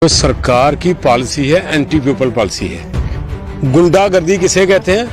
तो सरकार की पॉलिसी है, एंटी पीपल पॉलिसी है। गुंडागर्दी किसे कहते हैं?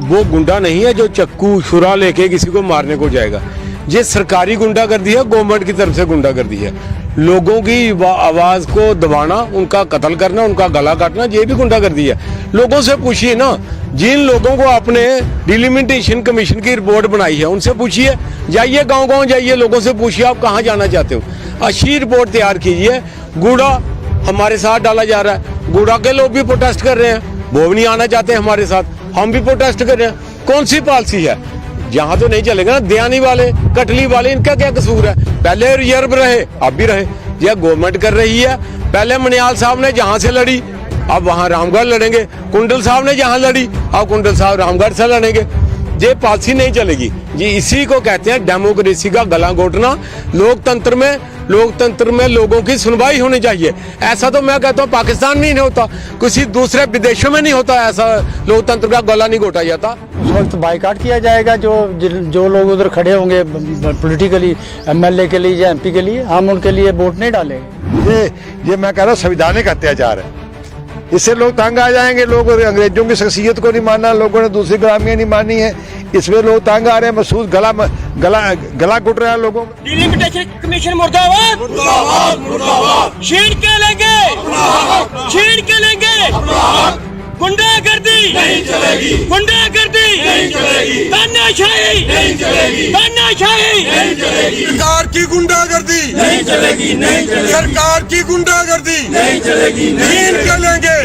वो गुंडा नहीं है जो चक्कू छुरा लेके किसी को मारने को जाएगा। ये सरकारी गुंडागर्दी है, गवर्नमेंट की तरफ से गुंडागर्दी है। लोगों की आवाज को दबाना, उनका कत्ल करना, उनका गला काटना, ये भी गुंडागर्दी है। लोगों से पूछिए ना, जिन लोगों को आपने डिलिमिटेशन कमीशन की रिपोर्ट बनाई है उनसे पूछिए, जाइए गांव-गांव जाइए, लोगों से पूछिए आप कहां जाना चाहते हो, अच्छी रिपोर्ट तैयार कीजिए। गूढ़ा हमारे साथ डाला जा रहा है, गूढ़ा के लोग भी प्रोटेस्ट कर रहे हैं, वो भी नहीं आना चाहते हमारे साथ, हम भी प्रोटेस्ट कर रहे हैं। कौन सी पॉलिसी है? यहाँ तो नहीं चलेगा ना। दयानी वाले, कटली वाले, इनका क्या कसूर है? पहले रिजर्व रहे, अब भी रहे। यह गवर्नमेंट कर रही है। पहले मनियाल साहब ने जहां से लड़ी, अब वहां रामगढ़ लड़ेंगे। कुंडल साहब ने जहां लड़ी, अब कुंडल साहब रामगढ़ से लड़ेंगे। ये पॉलिसी नहीं चलेगी। ये इसी को कहते हैं डेमोक्रेसी का गला घोटना। लोकतंत्र में लोगों की सुनवाई होनी चाहिए। ऐसा तो मैं कहता हूँ पाकिस्तान में ही नहीं होता, किसी दूसरे विदेशों में नहीं होता, ऐसा लोकतंत्र का गला नहीं घोटा जाता। उस वक्त बाइकाट किया जाएगा। जो लोग उधर खड़े होंगे पॉलिटिकली, एमएलए के लिए या एमपी के लिए, हम उनके लिए वोट नहीं डालेंगे। ये मैं कह रहा हूँ संवैधानिक अत्याचार है। इससे लोग तंग आ जाएंगे। लोग अंग्रेजों की शख्सियत को नहीं मानना, लोगों ने दूसरी गुलामियां नहीं मानी है, इसमें लोग तंग आ रहे हैं। महसूस गला घुट रहा है लोगों को। डिलिमिटेशन कमीशन मुर्दाबाद, मुर्दाबाद, मुर्दाबाद। छीन के लेंगे, छीन के लेंगे। गुंडागर्दी नहीं चलेगी, गुंडागर्दी नहीं चलेगी, तानाशाही नहीं चलेगी, तानाशाही नहीं चलेगी। सरकार की गुंडागर्दी नहीं चलेगी, नहीं चलेगी। सरकार की गुंडागर्दी नहीं चलेगी, छीन के लेंगे,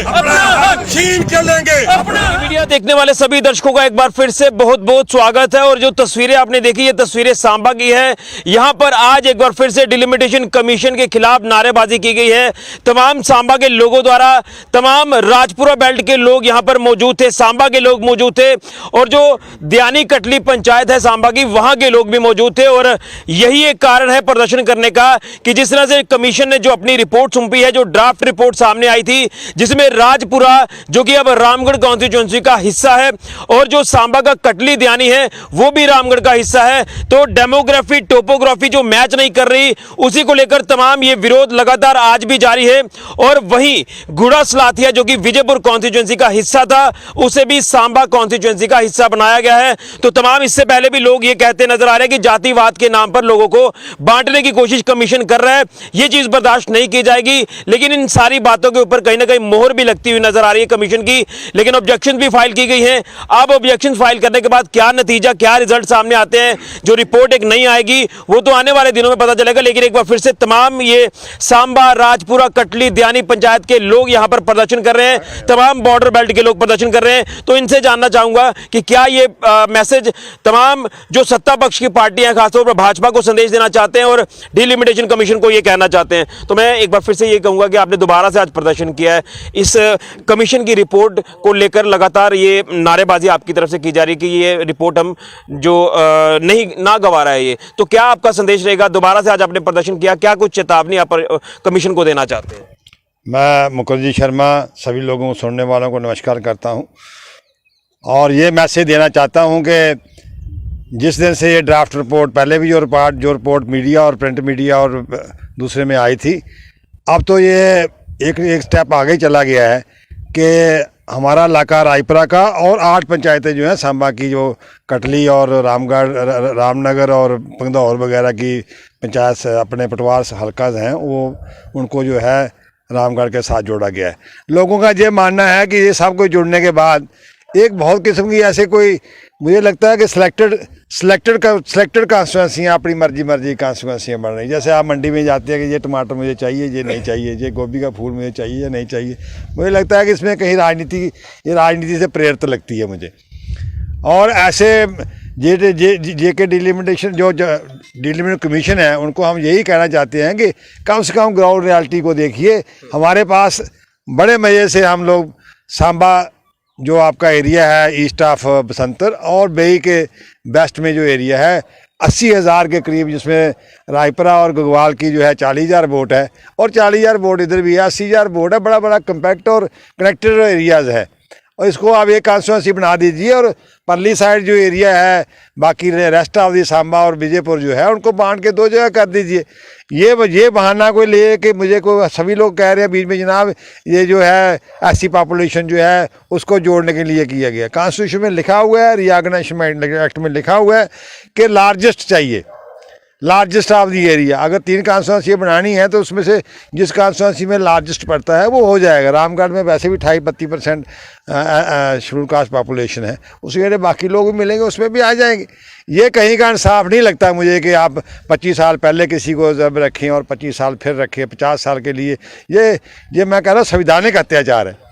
छीन के लेंगे। मीडिया देखने वाले सभी दर्शकों का एक बार फिर से बहुत बहुत स्वागत है। और जो तस्वीरें आपने देखी, ये तस्वीरें सांबा की है। यहाँ पर आज एक बार फिर से डिलिमिटेशन कमीशन के खिलाफ नारेबाजी की गई है। तमाम सांबा के लोगों द्वारा, तमाम राजपुरा बेल्ट के लोग यहाँ पर मौजूद थे, सांबा के लोग मौजूद थे, और जो दयानी कटली पंचायत है सांबा की, वहां के लोग भी मौजूद थे। और यही एक कारण है प्रदर्शन करने का कि जिस तरह से कमीशन ने जो अपनी रिपोर्ट सौंपी है, जो ड्राफ्ट रिपोर्ट सामने आई थी, जिसमें राजपुरा जो कि अब रामगढ़ कॉन्स्टिट्यूएंसी का हिस्सा है और जो सांबा का कटली दयानी है वो भी रामगढ़ का हिस्सा है, तो डेमोग्राफी टोपोग्राफी जो मैच नहीं कर रही, उसी को लेकर तमाम ये विरोध लगातार आज भी जारी है। और वहीं गुड़ा सलाथिया जो कि विजयपुर कॉन्स्टिट्यूएंसी का हिस्सा था, उसे भी सांबा कॉन्स्टिट्यूएंसी का हिस्सा बनाया गया है। तो तमाम इससे पहले भी लोग ये कहते नजर आ रहे हैं कि जातिवाद के नाम पर लोगों को बांटने की कोशिश कमीशन कर रहा है, ये चीज बर्दाश्त नहीं की जाएगी। लेकिन इन सारी बातों के ऊपर कहीं ना कहीं मोहर भी लगती हुई नजर आ रही है कमीशन की। लेकिन ऑब्जेक्शन भी फाइल की गई है। अब ऑब्जेक्शन फाइल करने के बाद क्या नतीजा, क्या रिजल्ट सामने आते हैं, जो रिपोर्ट एक नहीं आएगी वो तो आने वाले दिनों में पता चलेगा। लेकिन एक बार फिर से तमाम ये सांबा, राजपुरा, कटली, दयानी पंचायत के लोग यहां पर प्रदर्शन कर रहे हैं, तमाम बॉर्डर बेल्ट के लोग प्रदर्शन कर रहे हैं। तो इनसे जानना चाहूंगा कि क्या ये मैसेज तमाम जो सत्ता पक्ष की पार्टियां, खासतौर पर भाजपा को संदेश देना चाहते हैं और डिलिमिटेशन कमीशन को ये कहना चाहते हैं। तो मैं एक बार फिर से ये कहूंगा कि आपने दोबारा से आज प्रदर्शन किया है, इस कमीशन की रिपोर्ट को लेकर लगातार ये नारेबाजी आपकी तरफ से की जा रही है कि ये रिपोर्ट हम जो नहीं ना गवा रहा है ये, तो क्या आपका संदेश रहेगा? दोबारा से आज आपने प्रदर्शन किया, क्या कुछ चेतावनी आप कमीशन को देना चाहते हैं? मैं मुकुंद शर्मा सभी लोगों को, सुनने वालों को नमस्कार करता हूं और ये मैसेज देना चाहता हूं कि जिस दिन से ये ड्राफ्ट रिपोर्ट, पहले भी जो रिपोर्ट मीडिया और प्रिंट मीडिया और दूसरे में आई थी, अब तो ये एक स्टेप आगे चला गया है कि हमारा इलाका रायपुरा का और 8 पंचायतें जो हैं सांबा की, जो कटली और रामगढ़, रामनगर और पंगदौर वगैरह की पंचायत अपने पटवार हल्का हैं, वो उनको जो है रामगढ़ के साथ जोड़ा गया है। लोगों का ये मानना है कि ये सब कुछ जुड़ने के बाद एक बहुत किस्म की ऐसे कोई, मुझे लगता है कि सिलेक्टेड कॉन्स्टिट्यूएंसियाँ, अपनी मर्जी कॉन्स्टिट्यूएंसियाँ बन रही। जैसे आप मंडी में जाते हैं कि ये टमाटर मुझे चाहिए, ये नहीं चाहिए, ये गोभी का फूल मुझे चाहिए या नहीं चाहिए। मुझे लगता है कि इसमें कहीं राजनीति से प्रेरित लगती है मुझे। और ऐसे जे के डिलिमिटेशन जो डिलिमिटेशन कमीशन है, उनको हम यही कहना चाहते हैं कि कम से कम ग्राउंड रियलिटी को देखिए। हमारे पास बड़े मज़े से हम लोग सांबा जो आपका एरिया है, ईस्ट ऑफ बसंतर और बेई के वेस्ट में जो एरिया है, 80,000 के करीब, जिसमें रायपुरा और गगवाल की जो है 40,000 वोट है और 40,000 वोट इधर भी है, 80,000 वोट है। बड़ा बड़ा कम्पैक्ट और कनेक्टेड एरियाज़ है। और इसको आप एक कॉन्स्टिट्यूंसी बना दीजिए और परली साइड जो एरिया है, बाकी रेस्ट ऑफ दी सांबा और विजयपुर जो है, उनको बांट के 2 जगह कर दीजिए। ये बहाना कोई ले कि मुझे को सभी लोग कह रहे हैं बीच में जनाब ये जो है ऐसी पॉपुलेशन जो है उसको जोड़ने के लिए किया गया। कॉन्स्टिट्यूशन में लिखा हुआ है, रीऑर्गेनाइजेशन एक्ट में लिखा हुआ है कि लार्जेस्ट चाहिए, लार्जेस्ट ऑफ दी एरिया। अगर 3 कॉन्स्टिट्यूंसी बनानी है तो उसमें से जिस कॉन्स्टिट्यूंसी में लार्जेस्ट पड़ता है वो हो जाएगा। रामगढ़ में वैसे भी 28-32% शेड्यूल कास्ट पॉपुलेशन है, उसके लिए बाकी लोग भी मिलेंगे, उसमें भी आ जाएंगे। ये कहीं का इंसाफ नहीं लगता मुझे कि आप 25 साल पहले किसी को जब रखें और 25 साल फिर रखें 50 साल के लिए। ये मैं कह रहा हूँ संवैधानिक अत्याचार है।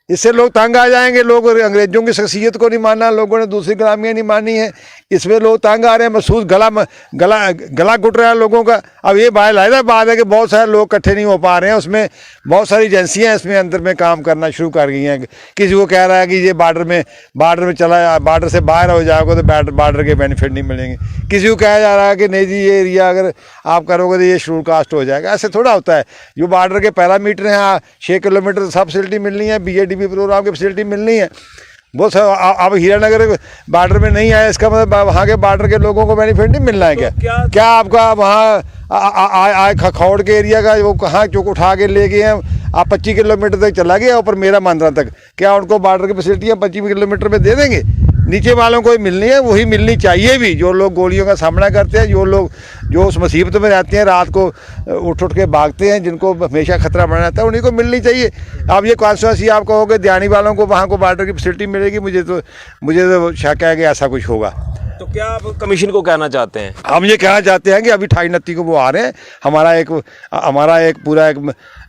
इससे लोग तंग आ जाएंगे। लोग अंग्रेजों की शख्सियत को नहीं माना, लोगों ने दूसरी गुलामियाँ नहीं मानी है, इसमें लोग तंग आ रहे हैं। महसूस गला घुट रहा है लोगों का। अब ये बात है कि बहुत सारे लोग इकट्ठे नहीं हो पा रहे हैं, उसमें बहुत सारी एजेंसियाँ इसमें अंदर में काम करना शुरू कर गई हैं। किसी को कह रहा है कि ये बॉर्डर में चला, बॉर्डर से बाहर हो जाओगे तो बॉर्डर के बेनिफिट नहीं मिलेंगे। किसी को कहा जा रहा है कि नहीं जी ये एरिया अगर आप करोगे तो ये शेड्यूल कास्ट हो जाएगा। ऐसे थोड़ा होता है। जो बॉर्डर के पैरामीटर हैं 6 किलोमीटर सब फैसिलिटी मिलनी है, BADB प्रोग्राम की फैसिलिटी मिलनी है। वो सब अब हीरानगर बॉर्डर में नहीं आया, इसका मतलब वहाँ के बॉर्डर के लोगों को बेनिफिट नहीं मिलना है। क्या आपका वहाँ खखौड़ के एरिया का वो कहाँ चौक उठा के ले गए हैं, आप 25 किलोमीटर तक चला गया ऊपर मेरा मांद्रा तक, क्या उनको बॉर्डर की फैसिलिटियाँ 25 किलोमीटर में दे देंगे? नीचे वालों को मिलनी है, वही मिलनी चाहिए भी। जो लोग गोलियों का सामना करते हैं, जो लोग जो उस मुसीबत में रहते हैं, रात को उठ के भागते हैं, जिनको हमेशा खतरा बना रहता है, उन्हीं को मिलनी चाहिए। अब ये कॉन्स्टिट्यूंसी आप कहोगे दियानी वालों को वहाँ को बॉर्डर की फैसिलिटी मिलेगी, मुझे तो शक है कि ऐसा कुछ होगा। तो क्या आप कमीशन को कहना चाहते हैं? हम ये कहना चाहते हैं कि अभी 28-29 को वो आ रहे हैं, हमारा एक पूरा एक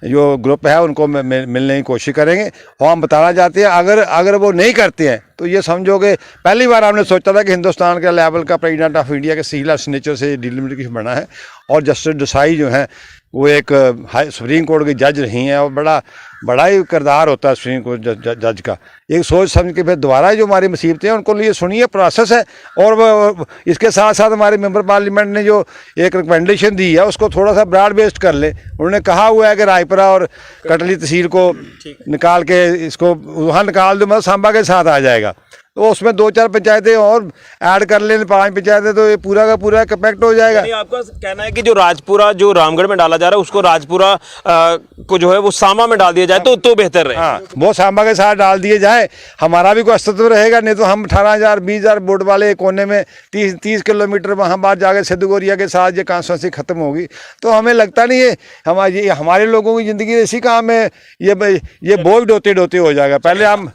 जो ग्रुप है उनको मिलने की कोशिश करेंगे। और हम बताना चाहते हैं अगर वो नहीं करते हैं तो ये समझोगे पहली बार हमने सोचा था कि हिंदुस्तान के लेवल का प्रेसिडेंट ऑफ इंडिया के सील ऑफ सिग्नेचर से डिलिमिटेशन बना है। और जस्टिस देसाई जो हैं वो एक सुप्रीम कोर्ट की जज रही हैं और बड़ा ही किरदार होता है सुप्रीम कोर्ट जज का। एक सोच समझ के फिर दोबारा जो हमारी मुसीबतें हैं उनको लिए सुनिए, प्रोसेस है। और इसके साथ साथ हमारे मेंबर पार्लियामेंट ने जो एक रिकमेंडेशन दी है उसको थोड़ा सा ब्रॉड बेस्ड कर ले। उन्होंने कहा हुआ है कि रायपुरा और कटली तहसील को निकाल के इसको वहाँ निकाल दो, मतलब सांबा के साथ आ जाएगा। तो उसमें 2-4 पंचायतें और ऐड कर लें, 5 पंचायतें, तो ये पूरा का पूरा कम्पैक्ट हो जाएगा। आपका कहना है कि जो राजपुरा जो रामगढ़ में डाला जा रहा है उसको राजपुरा को जो है वो सांबा में डाल दिया जाए तो बेहतर रहे। हाँ, वो सांबा के साथ डाल दिए जाए, हमारा भी कोई अस्तित्व रहेगा। नहीं तो हम 18,000-20,000 वोट वाले कोने में 30 किलोमीटर वहाँ बाहर जाकर सिद्धगोरिया के साथ ये कॉन्स्टिट्यूंसी खत्म होगी। तो हमें लगता नहीं है हमारे लोगों की ज़िंदगी ऐसी काम है, ये बोझ डोते हो जाएगा। पहले हम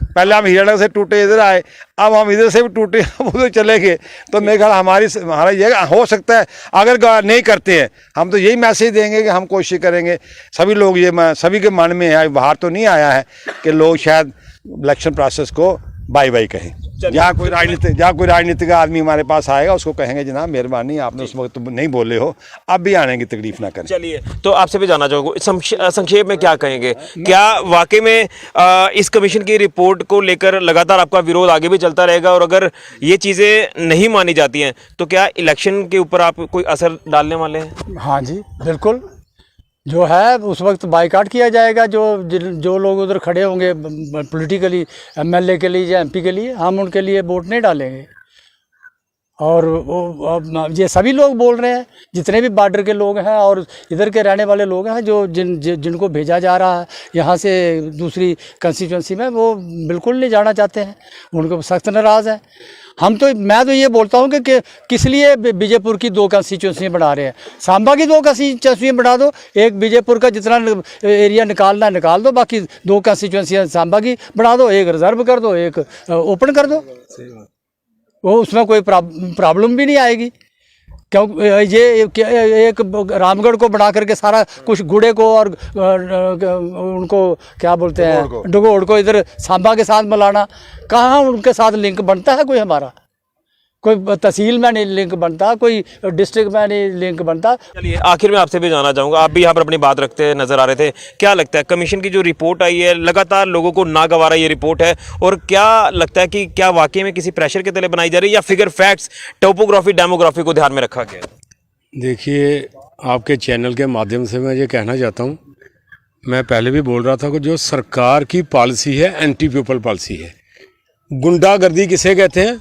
हीरानगर से टूटे इधर आए, अब हम इधर से भी टूटे उधर चले गए। तो मेरे ख्याल हमारा ये हो सकता है अगर नहीं करते हैं, हम तो यही मैसेज देंगे कि हम कोशिश करेंगे। सभी लोग सभी के मन में है, बाहर तो नहीं आया है कि लोग शायद इलेक्शन प्रोसेस को बाय कहें। जहाँ कोई राजनीतिक आदमी हमारे पास आएगा उसको कहेंगे जनाब मेहरबानी आपने उस वक्त नहीं बोले हो, अब भी आने की तकलीफ ना करें। चलिए, तो आपसे भी जानना चाहूँगा संक्षेप में क्या कहेंगे? क्या वाकई में इस कमीशन की रिपोर्ट को लेकर लगातार आपका विरोध आगे भी चलता रहेगा? और अगर ये चीज़ें नहीं मानी जाती हैं तो क्या इलेक्शन के ऊपर आप कोई असर डालने वाले हैं? हाँ जी बिल्कुल, जो है उस वक्त बाइकाट किया जाएगा। जो लोग उधर खड़े होंगे पॉलिटिकली MLA के लिए या MP के लिए, हम उनके लिए वोट नहीं डालेंगे। और वो ये सभी लोग बोल रहे हैं, जितने भी बॉर्डर के लोग हैं और इधर के रहने वाले लोग हैं, जो जिनको भेजा जा रहा है यहाँ से दूसरी कंस्टिट्यूंसी में, वो बिल्कुल नहीं जाना चाहते हैं, उनको सख्त नाराज़ हैं। मैं तो ये बोलता हूँ कि किस लिए बीजेपुर की 2 कंस्टिट्यूंसी बना रहे हैं। सांबा की 2 कंस्टिट्यूंसी बना दो, एक बीजेपुर का जितना एरिया निकालना है निकाल दो, बाकी 2 कंस्टिट्यूंसी सांबा की बना दो, एक रिजर्व कर दो, एक ओपन कर दो, वो उसमें कोई प्रॉब्लम भी नहीं आएगी। क्यों ये एक रामगढ़ को बना करके सारा कुछ गुड़े को और उनको क्या बोलते हैं डगोड़ को इधर सांबा के साथ मिलाना, कहाँ उनके साथ लिंक बनता है? कोई हमारा कोई तहसील में नहीं लिंक बनता, कोई डिस्ट्रिक्ट में नहीं लिंक बनता। चलिए, आखिर में आपसे भी जानना चाहूँगा, आप भी यहाँ पर अपनी बात रखते नजर आ रहे थे, क्या लगता है कमीशन की जो रिपोर्ट आई है लगातार लोगों को नागवारा ये रिपोर्ट है, और क्या लगता है कि क्या वाकई में किसी प्रेशर के तले बनाई जा रही है या फिगर फैक्ट्स टोपोग्राफी डेमोग्राफी को ध्यान में रखा गया? देखिए, आपके चैनल के माध्यम से मैं ये कहना चाहता हूँ मैं पहले भी बोल रहा था कि जो सरकार की पॉलिसी है एंटी पीपल पॉलिसी है। गुंडागर्दी किसे कहते हैं?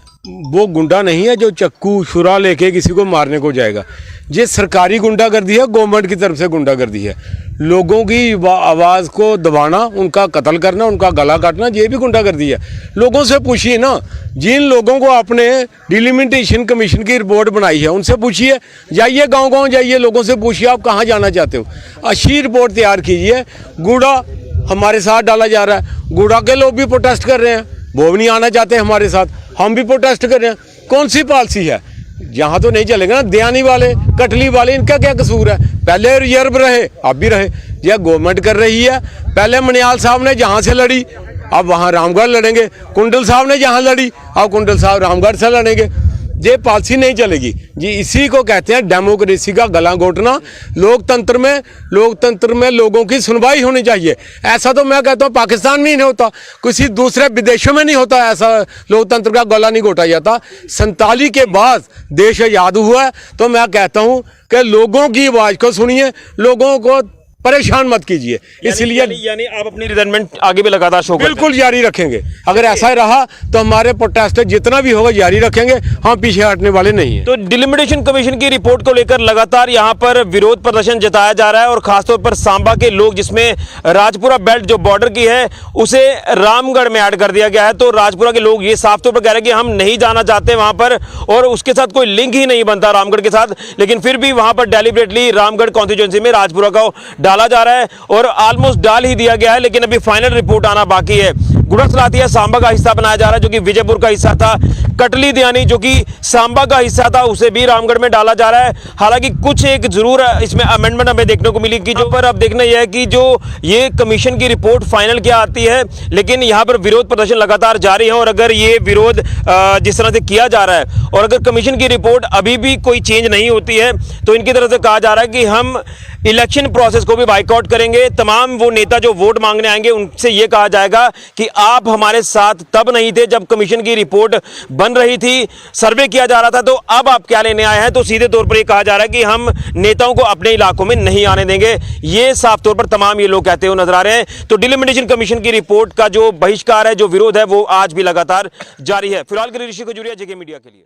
वो गुंडा नहीं है जो चक्कू छुरा लेके किसी को मारने को जाएगा। ये सरकारी गुंडागर्दी है, गवर्नमेंट की तरफ से गुंडागर्दी है। लोगों की आवाज़ को दबाना, उनका कत्ल करना, उनका गला काटना, ये भी गुंडागर्दी है। लोगों से पूछिए ना, जिन लोगों को आपने डिलिमिटेशन कमीशन की रिपोर्ट बनाई है उनसे पूछिए, जाइए गांव-गांव जाइए, लोगों से पूछिए आप कहाँ जाना चाहते हो, अच्छी रिपोर्ट तैयार कीजिए। गुड़ा हमारे साथ डाला जा रहा है, गुड़ा के लोग भी प्रोटेस्ट कर रहे हैं, वो भी नहीं आना चाहते हमारे साथ, हम भी प्रोटेस्ट कर रहे हैं। कौन सी पॉलिसी है? यहाँ तो नहीं चलेगा ना। दयानी वाले, कटली वाले, इनका क्या कसूर है? पहले रिजर्व रहे, अब भी रहे। यह गवर्नमेंट कर रही है। पहले मनियाल साहब ने जहाँ से लड़ी, अब वहाँ रामगढ़ लड़ेंगे। कुंडल साहब ने जहाँ लड़ी, अब कुंडल साहब रामगढ़ से लड़ेंगे। ये पॉलिसी नहीं चलेगी जी। इसी को कहते हैं डेमोक्रेसी का गला घोटना। लोकतंत्र में लोगों की सुनवाई होनी चाहिए। ऐसा तो मैं कहता हूँ पाकिस्तान में ही नहीं होता, किसी दूसरे विदेशों में नहीं होता, ऐसा लोकतंत्र का गला नहीं घोटा जाता। 47 के बाद देश आज़ाद हुआ है, तो मैं कहता हूँ कि लोगों की आवाज़ को सुनिए, लोगों को परेशान मत कीजिए। इसलिए यानी आप अपनी रिजर्वमेंट आगे भी लगातार शो बिल्कुल जारी रखेंगे। अगर ऐसा ही रहा तो हमारे प्रोटेस्ट जितना भी होगा जारी रखेंगे, हम पीछे हटने वाले नहीं हैं। तो डिलिमिटेशन कमीशन की रिपोर्ट को लेकर लगातार यहां पर विरोध प्रदर्शन जताया जा रहा है और खासतौर पर सांबा के लोग, जिसमें राजपुरा बेल्ट जो बॉर्डर की है उसे रामगढ़ में ऐड कर दिया गया है, तो राजपुरा के लोग ये साफ तौर पर कह रहे हैं कि हम नहीं जाना चाहते वहां पर, और उसके साथ कोई लिंक ही नहीं बनता रामगढ़ के साथ। लेकिन फिर भी वहां पर डेलिबरेटली रामगढ़ कॉन्स्टिट्यूएंसी में राजपुरा का डाला जा रहा है और ऑलमोस्ट डाल ही दिया गया है, लेकिन अभी फाइनल रिपोर्ट आना बाकी है। गुड़सलातिया सांबा का हिस्सा बनाया जा रहा है जो कि विजयपुर का हिस्सा था। कटली दयानी जो कि सांबा का हिस्सा था उसे भी रामगढ़ में डाला जा रहा है। हालांकि कुछ एक जरूर इसमें अमेंडमेंट हमें देखने को मिली कि जो पर अब देखना यह है कि जो ये कमीशन की रिपोर्ट फाइनल क्या आती है, लेकिन यहाँ पर विरोध प्रदर्शन लगातार जारी है। और अगर ये विरोध जिस तरह से किया जा रहा है और अगर कमीशन की रिपोर्ट अभी भी कोई चेंज नहीं होती है, तो इनकी तरफ से कहा जा रहा है कि हम इलेक्शन प्रोसेस को भी बाइकआउट करेंगे। तमाम वो नेता जो वोट मांगने आएंगे उनसे ये कहा जाएगा कि आप हमारे साथ तब नहीं थे जब कमीशन की रिपोर्ट बन रही थी, सर्वे किया जा रहा था, तो अब आप क्या लेने आए हैं। तो सीधे तौर पर ये कहा जा रहा है कि हम नेताओं को अपने इलाकों में नहीं आने देंगे। ये साफ तौर पर तमाम ये लोग कहते हुए नजर आ रहे हैं। तो डिलिमिटेशन कमीशन की रिपोर्ट का जो बहिष्कार है, जो विरोध है, वो आज भी लगातार जारी है। फिलहाल के लिए ऋषि खजूरिया, जेके मीडिया के लिए।